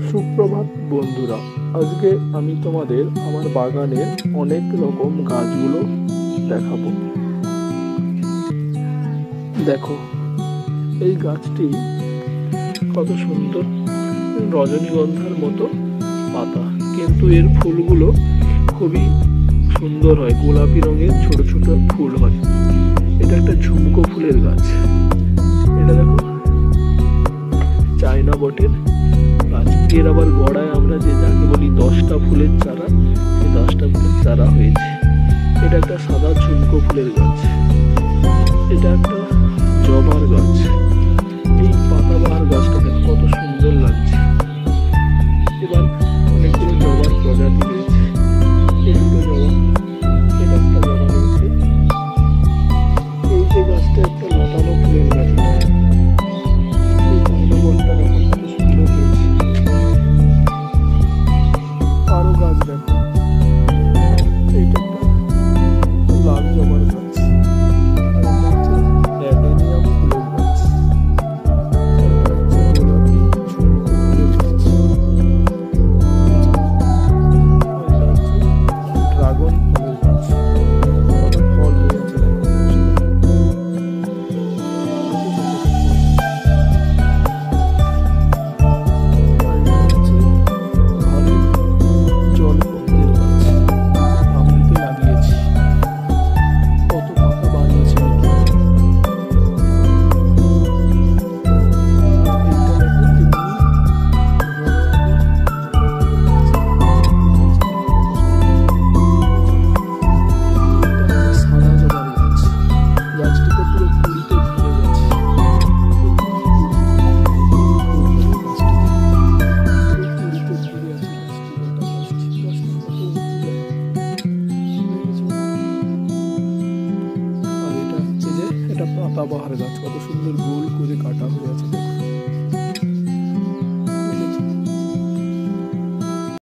সুপ্রভাত বন্ধুরা, আজকে আমি তোমাদের আমার বাগানের অনেক রকম গাছগুলো দেখাবো। দেখো, এই গাছটি কত সুন্দর, রজনীগন্ধার মতো পাতা, কিন্তু এর ফুলগুলো খুবই সুন্দর হয়, গোলাপি রঙের ছোট ছোট ফুল হয়। এটা একটা ঝুমকো ফুলের গাছ। এটা দেখো, চায়না বটের গাছ। এর আবার গড়ায় আমরা যে যাকে বলি 10টা ফুলের চারা, সেই 10টা ফুলের চারা হয়েছে। এটা একটা সাদা ঝুমকো ফুলের গাছ। এটা একটা জবার গাছ। এই পাতাবাহার গাছটা দেখো কত সুন্দর লাগছে। এবার অনেকগুলো জবার প্রজাতি রয়েছে। এই দুটো জবা, এটা একটা জবা রয়েছে। এই যে গাছটা একটা লতানো ফুলের গাছ, এই পদ্মবনটা দেখো কত সুন্দর হয়েছে। আরো গাছ দেখো, এইটা একটা লাল জবার গাছ, আর এটা হচ্ছে অ্যাডেনিয়াম ফুলের গাছ, আর এটা হচ্ছে গোলাপি ঝুমকো ফুলের গাছ, আর এটা হচ্ছে ড্রাগন ফলের গাছ। কত ফল হয়েছে দেখো, আর এটা হচ্ছে ঘরের জলপদ্মের গাছ, গামলিতে লাগিয়েছি। কত পাতা বানিয়েছে দেখো। আর এইটা দেখো, তেমনি এটা হচ্ছে সাদা জবার গাছ। গাছটিতে পুরো কুড়িতে ভরে গেছে। আর এটা হচ্ছে যে এটা পাতাবাহার গাছ, কত সুন্দর গোল করে কাটা হয়ে আছে দেখো।